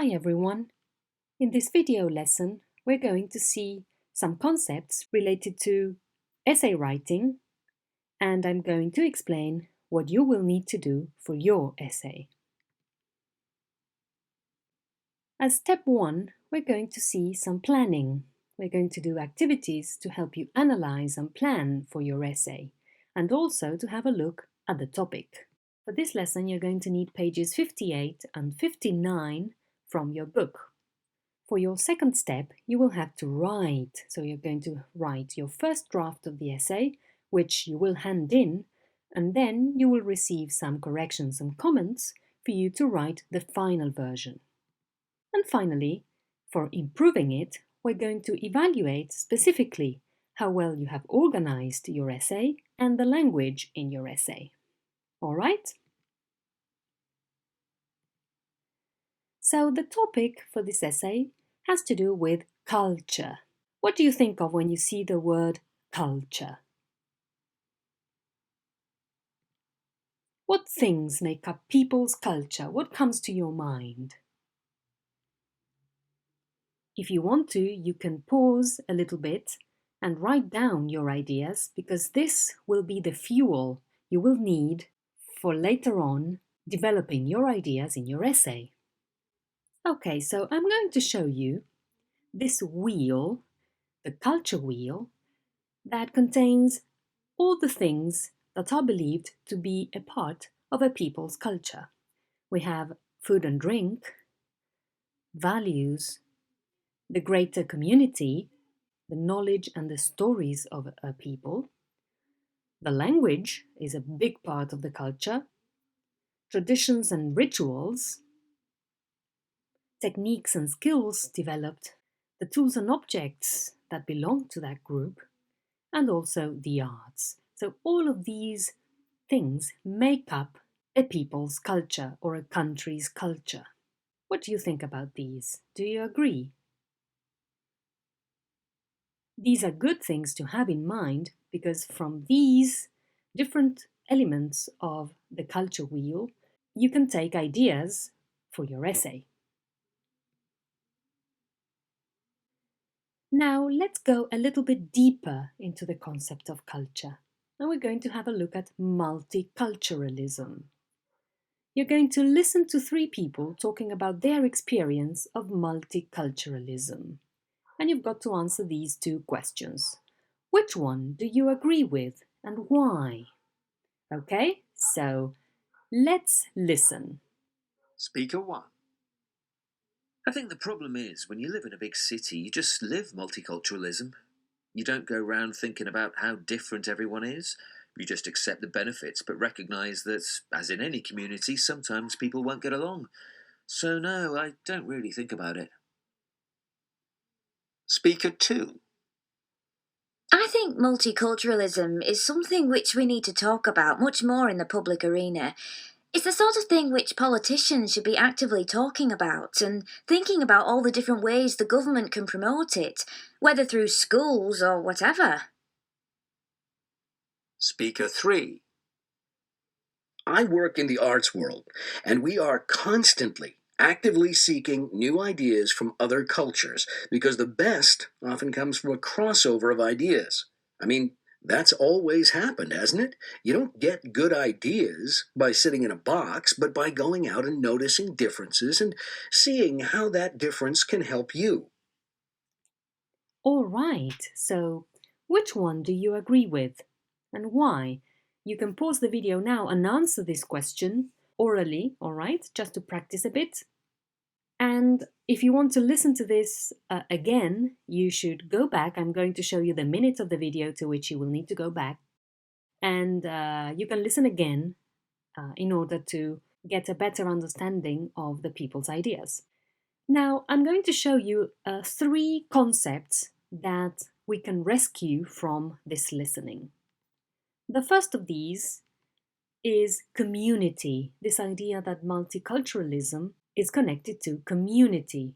Hi everyone! In this video lesson, we're going to see some concepts related to essay writing, and I'm going to explain what you will need to do for your essay. As step 1, we're going to see some planning. We're going to do activities to help you analyze and plan for your essay, and also to have a look at the topic. For this lesson, you're going to need pages 58 and 59 from your book. For your second step, you will have to write. So you're going to write your first draft of the essay, which you will hand in, and then you will receive some corrections and comments for you to write the final version. And finally, for improving it, we're going to evaluate specifically how well you have organized your essay and the language in your essay. All right? So the topic for this essay has to do with culture. What do you think of when you see the word culture? What things make up people's culture? What comes to your mind? If you want to, you can pause a little bit and write down your ideas, because this will be the fuel you will need for later on developing your ideas in your essay. Okay, so I'm going to show you this wheel, the culture wheel, that contains all the things that are believed to be a part of a people's culture. We have food and drink, values, the greater community, the knowledge and the stories of a people. The language is a big part of the culture, traditions and rituals, techniques and skills developed, the tools and objects that belong to that group, and also the arts. So all of these things make up a people's culture or a country's culture. What do you think about these? Do you agree? These are good things to have in mind, because from these different elements of the culture wheel, you can take ideas for your essay. Now let's go a little bit deeper into the concept of culture. And we're going to have a look at multiculturalism. You're going to listen to 3 people talking about their experience of multiculturalism. And you've got to answer these 2 questions. Which one do you agree with and why? Okay, so let's listen. Speaker 1. I think the problem is when you live in a big city, you just live multiculturalism. You don't go around thinking about how different everyone is. You just accept the benefits, but recognise that, as in any community, sometimes people won't get along. So no, I don't really think about it. Speaker 2. I think multiculturalism is something which we need to talk about much more in the public arena. It's the sort of thing which politicians should be actively talking about and thinking about all the different ways the government can promote it, whether through schools or whatever. Speaker 3. I work in the arts world, and we are constantly actively seeking new ideas from other cultures, because the best often comes from a crossover of ideas. I mean, that's always happened, hasn't it? You don't get good ideas by sitting in a box, but by going out and noticing differences and seeing how that difference can help you. All right, so which one do you agree with and why? You can pause the video now and answer this question orally, all right, just to practice a bit. And if you want to listen to this again, you should go back. I'm going to show you the minute of the video to which you will need to go back. And you can listen again in order to get a better understanding of the people's ideas. Now, I'm going to show you 3 concepts that we can rescue from this listening. The first of these is community, this idea that multiculturalism is connected to community.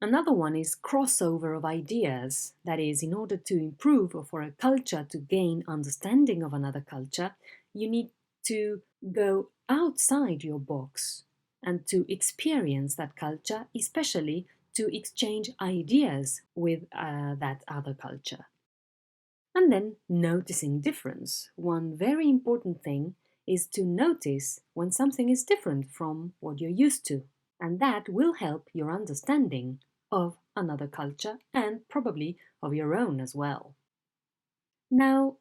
Another one is crossover of ideas, that is, in order to improve or for a culture to gain understanding of another culture, you need to go outside your box and to experience that culture, especially to exchange ideas with that other culture. And then noticing difference. One very important thing is to notice when something is different from what you're used to. And that will help your understanding of another culture and probably of your own as well. Now,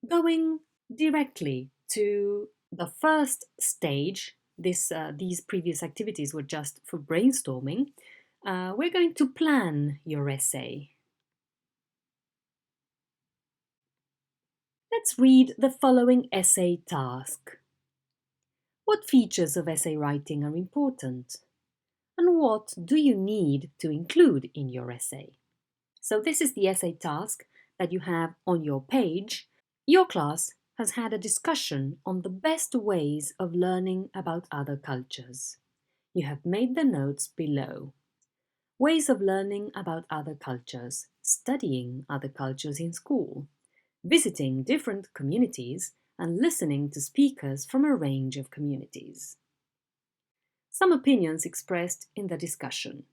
going directly to the first stage, these previous activities were just for brainstorming. We're going to plan your essay. Let's read the following essay task. What features of essay writing are important? And what do you need to include in your essay? So this is the essay task that you have on your page. Your class has had a discussion on the best ways of learning about other cultures. You have made the notes below. Ways of learning about other cultures, studying other cultures in school, visiting different communities, and listening to speakers from a range of communities. Some opinions expressed in the discussion.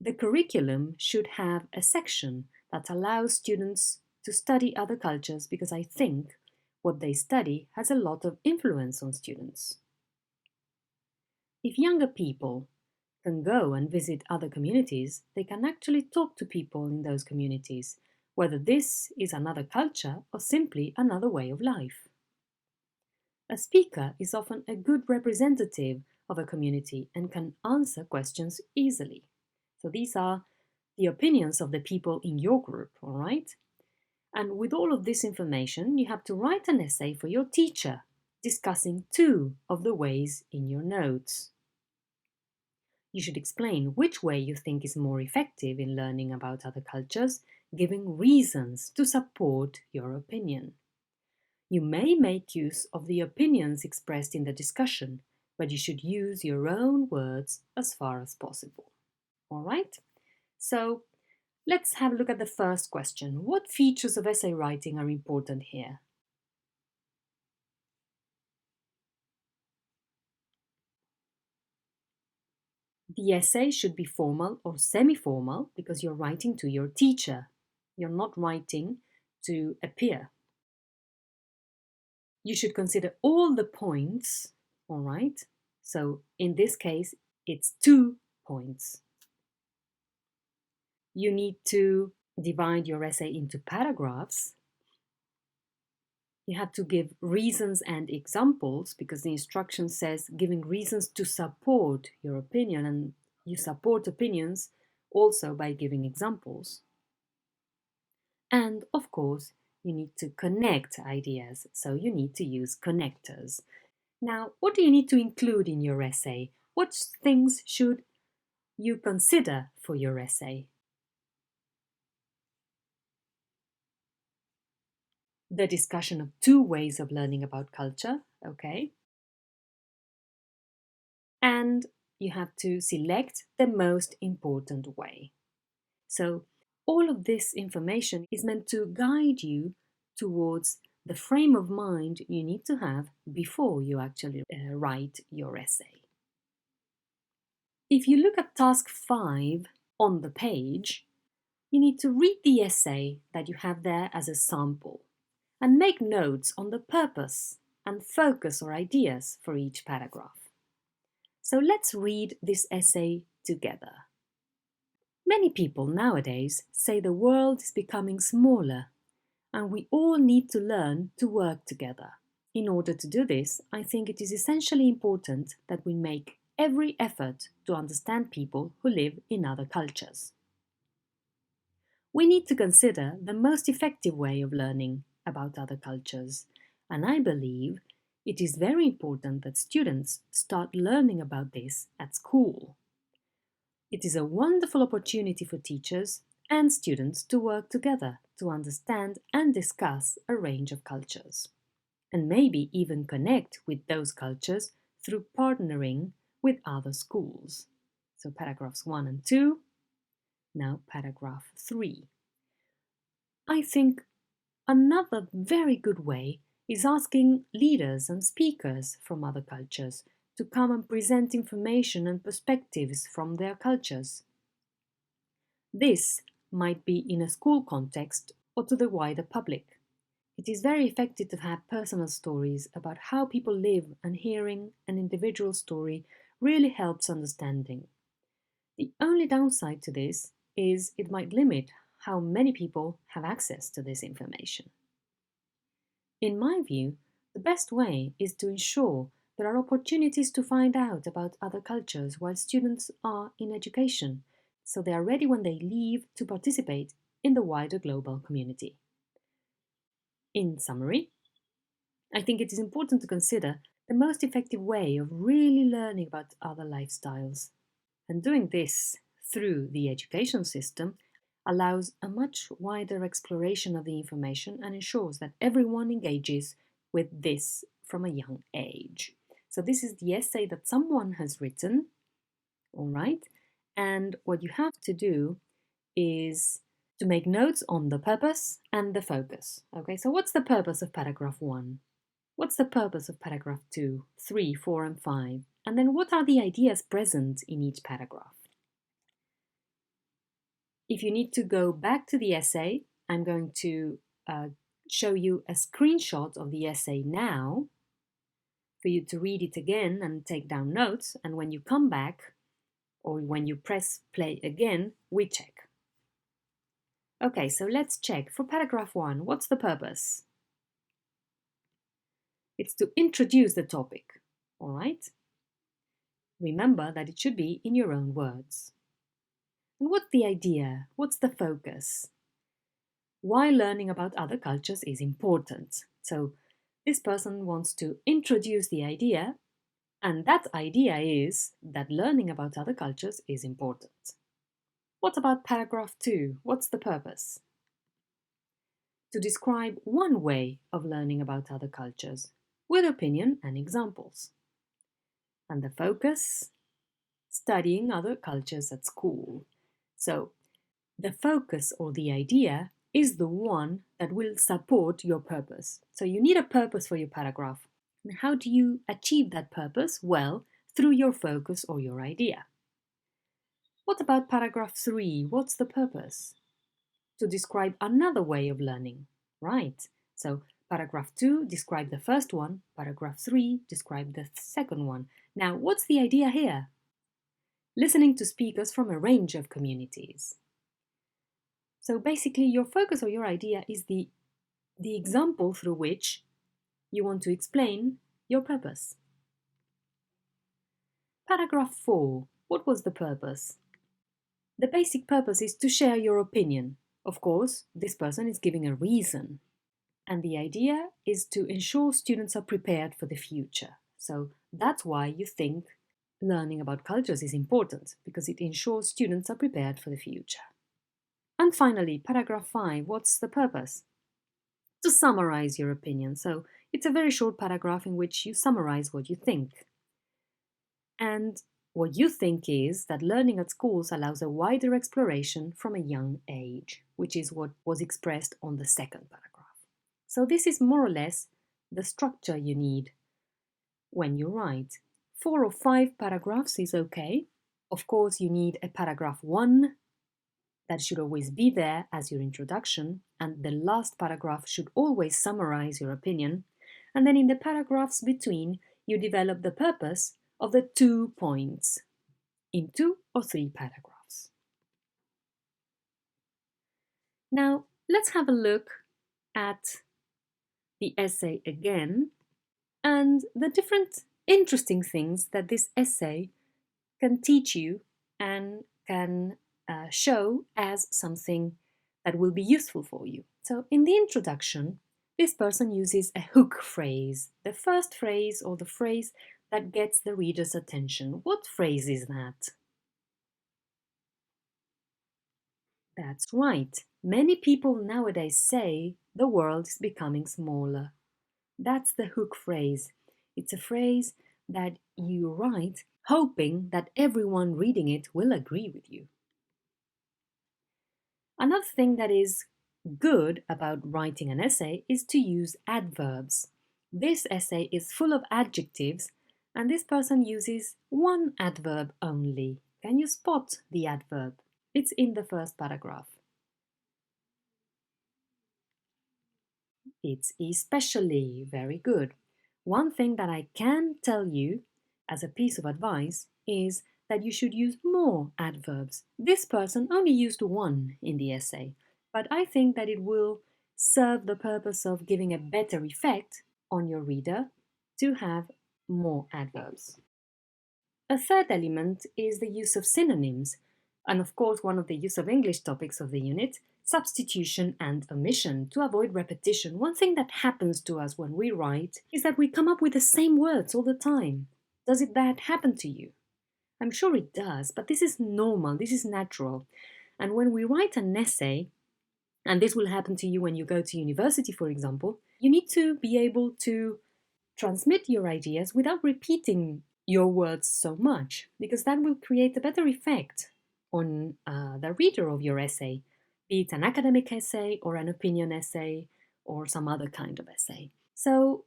The curriculum should have a section that allows students to study other cultures because I think what they study has a lot of influence on students. If younger people can go and visit other communities, they can actually talk to people in those communities, whether this is another culture or simply another way of life. A speaker is often a good representative of a community and can answer questions easily. So these are the opinions of the people in your group, all right? And with all of this information, you have to write an essay for your teacher, discussing 2 of the ways in your notes. You should explain which way you think is more effective in learning about other cultures, giving reasons to support your opinion. You may make use of the opinions expressed in the discussion, but you should use your own words as far as possible. All right? So let's have a look at the first question. What features of essay writing are important here? The essay should be formal or semi-formal because you're writing to your teacher. You're not writing to a peer. You should consider all the points, all right? So in this case, it's 2 points. You need to divide your essay into paragraphs. You have to give reasons and examples because the instruction says giving reasons to support your opinion, and you support opinions also by giving examples. And of course, you need to connect ideas, so you need to use connectors. Now, what do you need to include in your essay? What things should you consider for your essay? The discussion of 2 ways of learning about culture, okay? And you have to select the most important way. So all of this information is meant to guide you towards the frame of mind you need to have before you actually write your essay. If you look at task 5 on the page, you need to read the essay that you have there as a sample and make notes on the purpose and focus or ideas for each paragraph. So let's read this essay together. Many people nowadays say the world is becoming smaller and we all need to learn to work together. In order to do this, I think it is essentially important that we make every effort to understand people who live in other cultures. We need to consider the most effective way of learning about other cultures, and I believe it is very important that students start learning about this at school. It is a wonderful opportunity for teachers and students to work together to understand and discuss a range of cultures, and maybe even connect with those cultures through partnering with other schools. So paragraphs 1 and 2. Now paragraph 3. I think another very good way is asking leaders and speakers from other cultures to come and present information and perspectives from their cultures. This might be in a school context or to the wider public. It is very effective to have personal stories about how people live, and hearing an individual story really helps understanding. The only downside to this is it might limit how many people have access to this information. In my view, the best way is to ensure there are opportunities to find out about other cultures while students are in education, so they are ready when they leave to participate in the wider global community. In summary, I think it is important to consider the most effective way of really learning about other lifestyles. And doing this through the education system allows a much wider exploration of the information and ensures that everyone engages with this from a young age. So this is the essay that someone has written, all right? And what you have to do is to make notes on the purpose and the focus. Okay, so what's the purpose of paragraph 1? What's the purpose of paragraph 2, 3, 4, and 5? And then what are the ideas present in each paragraph? If you need to go back to the essay, I'm going to show you a screenshot of the essay now for you to read it again and take down notes. And when you come back, or when you press play again, we check. Okay, so let's check. For paragraph 1, what's the purpose? It's to introduce the topic, all right? Remember that it should be in your own words. And what's the idea? What's the focus? Why learning about other cultures is important. So this person wants to introduce the idea, and that idea is that learning about other cultures is important. What about paragraph 2? What's the purpose? To describe one way of learning about other cultures with opinion and examples. And the focus? Studying other cultures at school. So the focus or the idea is the one that will support your purpose. So you need a purpose for your paragraph. And how do you achieve that purpose? Well, through your focus or your idea. What about paragraph 3? What's the purpose? To describe another way of learning, right? So paragraph 2, describe the first one. Paragraph 3, describe the second one. Now, what's the idea here? Listening to speakers from a range of communities. So basically, your focus or your idea is the example through which you want to explain your purpose. Paragraph 4. What was the purpose? The basic purpose is to share your opinion. Of course, this person is giving a reason. And the idea is to ensure students are prepared for the future. So that's why you think learning about cultures is important, because it ensures students are prepared for the future. And finally, paragraph 5, what's the purpose? To summarize your opinion. So it's a very short paragraph in which you summarize what you think. And what you think is that learning at schools allows a wider exploration from a young age, which is what was expressed on the second paragraph. So this is more or less the structure you need when you write. 4 or 5 paragraphs is okay. Of course, you need a paragraph 1 that should always be there as your introduction, and the last paragraph should always summarize your opinion. And then in the paragraphs between, you develop the purpose of the 2 points in 2 or 3 paragraphs. Now, let's have a look at the essay again and the different interesting things that this essay can teach you and can show as something that will be useful for you. So in the introduction, this person uses a hook phrase, the first phrase or the phrase that gets the reader's attention. What phrase is that? That's right. Many people nowadays say the world is becoming smaller. That's the hook phrase. It's a phrase that you write hoping that everyone reading it will agree with you. Another thing that is good about writing an essay is to use adverbs. This essay is full of adjectives And this person uses one adverb only. Can you spot the adverb? It's in the first paragraph. It's especially. Very good. One thing that I can tell you as a piece of advice is that you should use more adverbs. This person only used one in the essay, but I think that it will serve the purpose of giving a better effect on your reader to have more adverbs. A third element is the use of synonyms, and of course one of the use of English topics of the unit, substitution and omission, to avoid repetition. One thing that happens to us when we write is that we come up with the same words all the time. Does that happen to you? I'm sure it does, but this is normal, this is natural. And when we write an essay, and this will happen to you when you go to university, for example, you need to be able to transmit your ideas without repeating your words so much, because that will create a better effect on the reader of your essay, be it an academic essay or an opinion essay or some other kind of essay. So,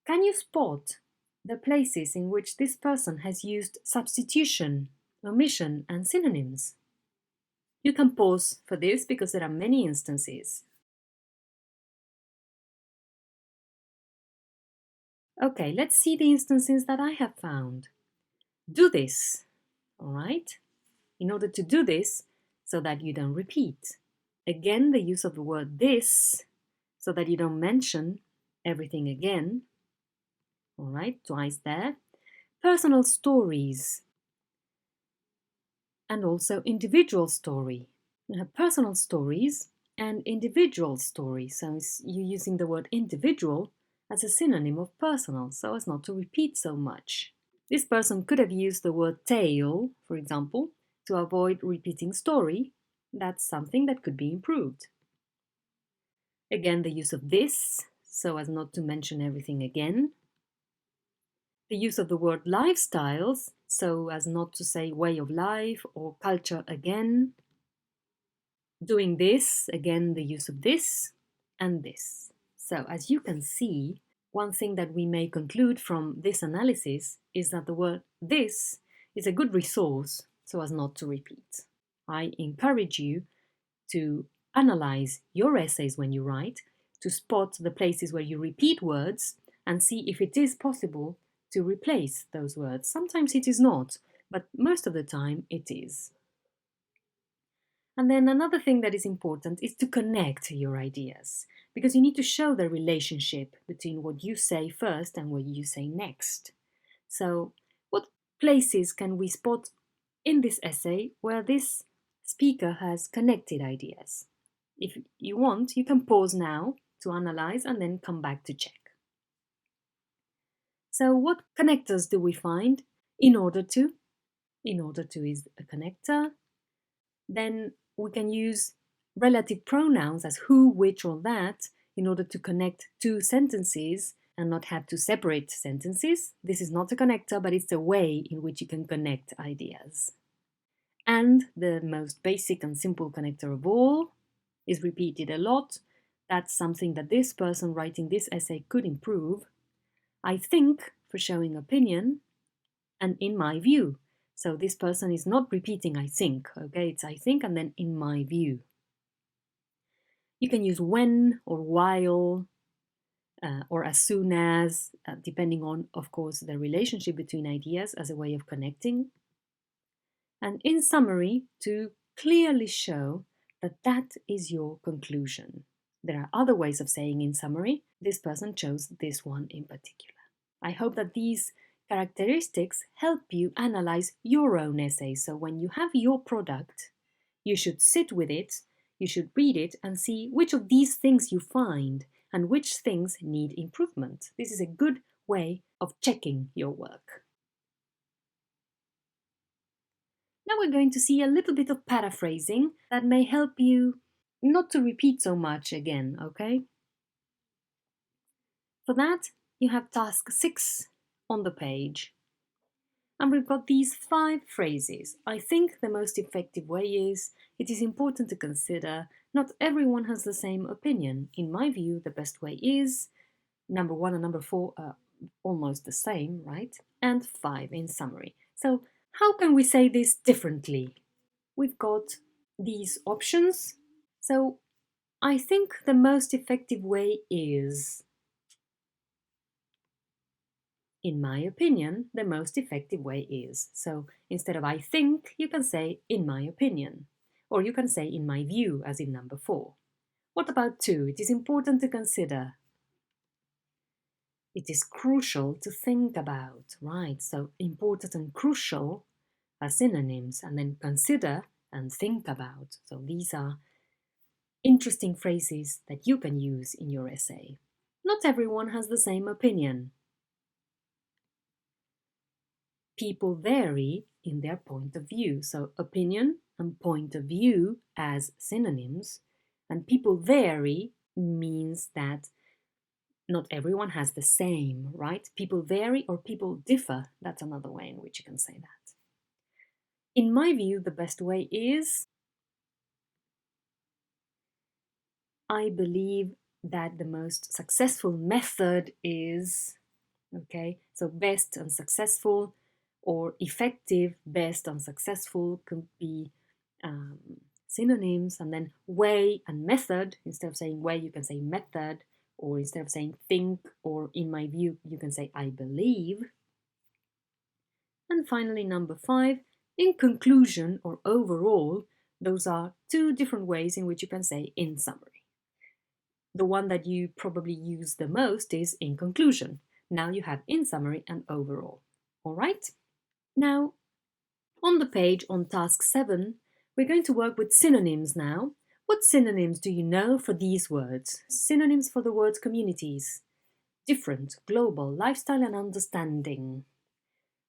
can you spot the places in which this person has used substitution, omission, and synonyms? You can pause for this because there are many instances. Okay, let's see the instances that I have found. Do this, all right? In order to do this, so that you don't repeat. Again, the use of the word this, so that you don't mention everything again. All right, twice there. Personal stories. And also individual story. You have personal stories and individual stories. So you're using the word individual as a synonym of personal, so as not to repeat so much. This person could have used the word tale, for example, to avoid repeating story. That's something that could be improved. Again, the use of this, so as not to mention everything again. The use of the word lifestyles, so as not to say way of life or culture again. Doing this, again, the use of this and this. So, as you can see, one thing that we may conclude from this analysis is that the word this is a good resource so as not to repeat. I encourage you to analyze your essays when you write, to spot the places where you repeat words and see if it is possible to replace those words. Sometimes it is not, but most of the time it is. And then another thing that is important is to connect your ideas, because you need to show the relationship between what you say first and what you say next. So, what places can we spot in this essay where this speaker has connected ideas? If you want, you can pause now to analyze and then come back to check. So, what connectors do we find? In order to is a connector. Then we can use relative pronouns as who, which, or that in order to connect two sentences and not have to separate sentences. This is not a connector, but it's a way in which you can connect ideas. And the most basic and simple connector of all is repeated a lot. That's something that this person writing this essay could improve. I think, for showing opinion, and in my view. So this person is not repeating I think, okay? It's I think and then in my view. You can use when or while or as soon as, depending on, of course, the relationship between ideas as a way of connecting. And in summary, to clearly show that that is your conclusion. There are other ways of saying in summary. This person chose this one in particular. I hope that these characteristics help you analyze your own essay. So when you have your product, you should sit with it, you should read it and see which of these things you find and which things need improvement. This is a good way of checking your work. Now we're going to see a little bit of paraphrasing that may help you not to repeat so much again, okay? For that, you have task 6 on the page. And we've got these 5 phrases. I think the most effective way is, it is important to consider not everyone has the same opinion. In my view, the best way is, number 1 and number 4 are almost the same, right? And 5 in summary. So how can we say this differently? We've got these options. So I think the most effective way is, in my opinion, the most effective way is. So instead of I think, you can say in my opinion. Or you can say in my view, as in number 4. What about 2? It is important to consider. It is crucial to think about, right? So important and crucial are synonyms, and then consider and think about. So these are interesting phrases that you can use in your essay. Not everyone has the same opinion. People vary in their point of view. So opinion and point of view as synonyms, and people vary means that not everyone has the same, right? People vary or people differ. That's another way in which you can say that. In my view, the best way is, I believe that the most successful method is, okay, so best and successful, or effective, best and successful could be synonyms, and then way and method. Instead of saying way, you can say method, or instead of saying think or in my view, you can say I believe. And finally, number 5, in conclusion or overall, those are 2 different ways in which you can say in summary. The one that you probably use the most is in conclusion. Now you have in summary and overall. All right? Now, on the page on task 7, we're going to work with synonyms now. What synonyms do you know for these words? Synonyms for the words communities. Different, global, lifestyle and understanding.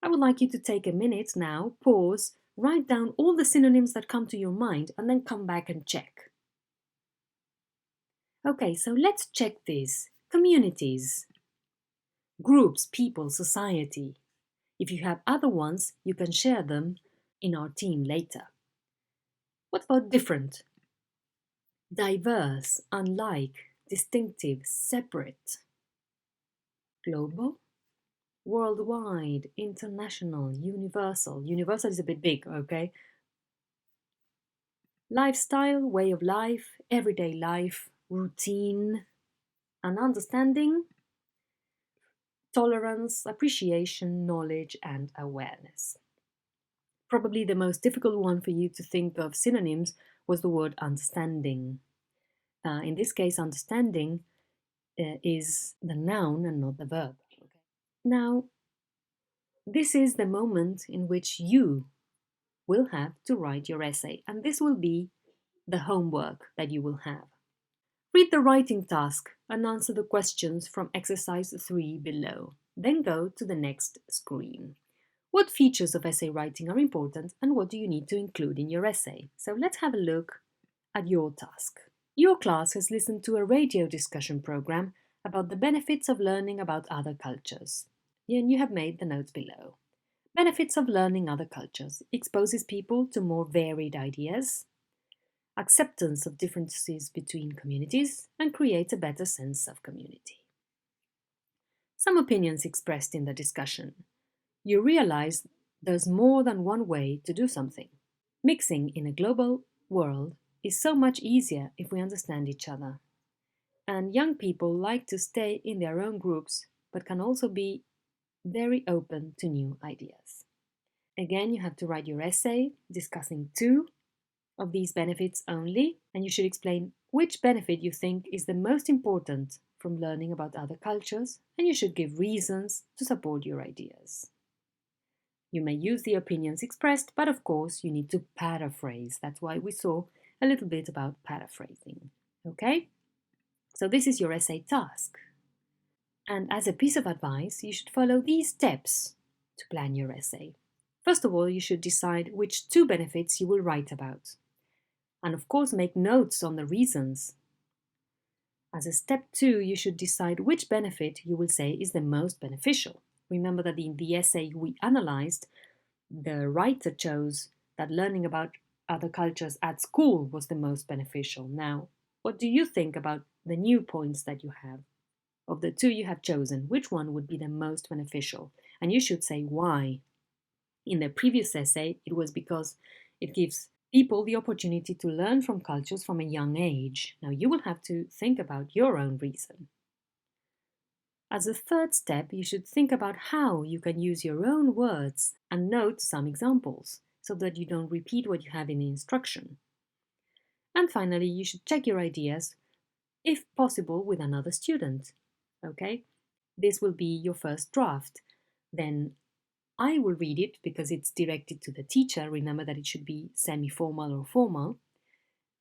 I would like you to take a minute now, pause, write down all the synonyms that come to your mind, and then come back and check. Okay, so let's check this. Communities. Groups, people, society. If you have other ones, you can share them in our team later. What about different? Diverse, unlike, distinctive, separate. Global? Worldwide, international, universal. Universal is a bit big, okay? Lifestyle, way of life, everyday life, routine, and understanding, tolerance, appreciation, knowledge, and awareness. Probably the most difficult one for you to think of synonyms was the word understanding. In this case, understanding is the noun and not the verb. Now, this is the moment in which you will have to write your essay, and this will be the homework that you will have. Read the writing task and answer the questions from exercise 3 below. Then go to the next screen. What features of essay writing are important and what do you need to include in your essay? So let's have a look at your task. Your class has listened to a radio discussion program about the benefits of learning about other cultures. And you have made the notes below. Benefits of learning other cultures: exposes people to more varied ideas, acceptance of differences between communities, and creates a better sense of community. Some opinions expressed in the discussion. You realize there's more than one way to do something. Mixing in a global world is so much easier if we understand each other. And young people like to stay in their own groups, but can also be very open to new ideas. Again, you have to write your essay discussing 2 of these benefits only, and you should explain which benefit you think is the most important from learning about other cultures, and you should give reasons to support your ideas. You may use the opinions expressed, but of course you need to paraphrase. That's why we saw a little bit about paraphrasing. Okay? So this is your essay task. And as a piece of advice, you should follow these steps to plan your essay. First of all, you should decide which 2 benefits you will write about. And of course, make notes on the reasons. As a step 2, you should decide which benefit you will say is the most beneficial. Remember that in the essay we analyzed, the writer chose that learning about other cultures at school was the most beneficial. Now, what do you think about the new points that you have? of the two you have chosen, which one would be the most beneficial? And you should say why. In the previous essay, it was because it gives people the opportunity to learn from cultures from a young age. Now you will have to think about your own reason. As a third step, you should think about how you can use your own words and note some examples so that you don't repeat what you have in the instruction. And finally, you should check your ideas, if possible, with another student. Okay? This will be your first draft. Then I will read it because it's directed to the teacher. Remember that it should be semi-formal or formal.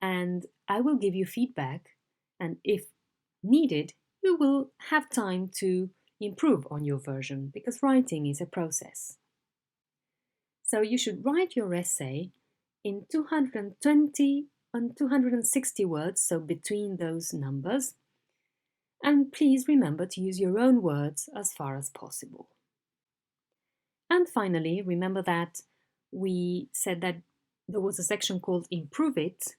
And I will give you feedback. And if needed, you will have time to improve on your version because writing is a process. So you should write your essay in 220 and 260 words, so between those numbers. And please remember to use your own words as far as possible. And finally, remember that we said that there was a section called Improve It.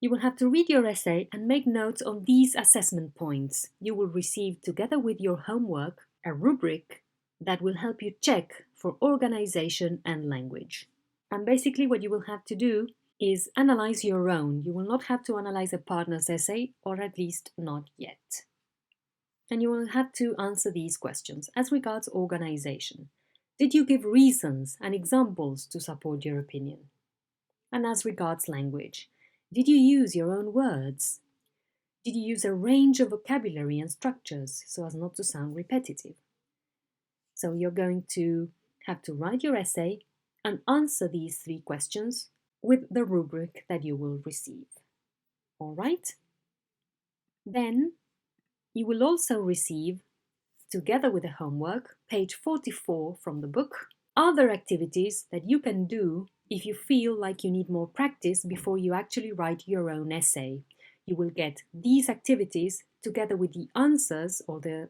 You will have to read your essay and make notes on these assessment points. You will receive, together with your homework, a rubric that will help you check for organization and language. And basically what you will have to do is analyze your own. You will not have to analyze a partner's essay, or at least not yet. And you will have to answer these questions. As regards organization, did you give reasons and examples to support your opinion? And as regards language, did you use your own words? Did you use a range of vocabulary and structures so as not to sound repetitive? So you're going to have to write your essay and answer these 3 questions with the rubric that you will receive. All right? Then you will also receive, together with the homework, page 44 from the book, other activities that you can do if you feel like you need more practice before you actually write your own essay. You will get these activities together with the answers or the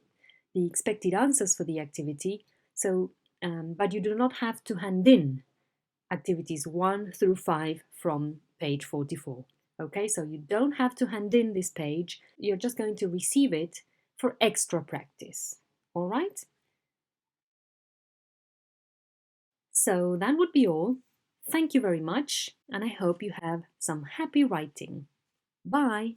expected answers for the activity. So, but you do not have to hand in activities 1 through 5 from page 44. Okay, so you don't have to hand in this page. You're just going to receive it for extra practice. All right? So that would be all. Thank you very much, and I hope you have some happy writing. Bye!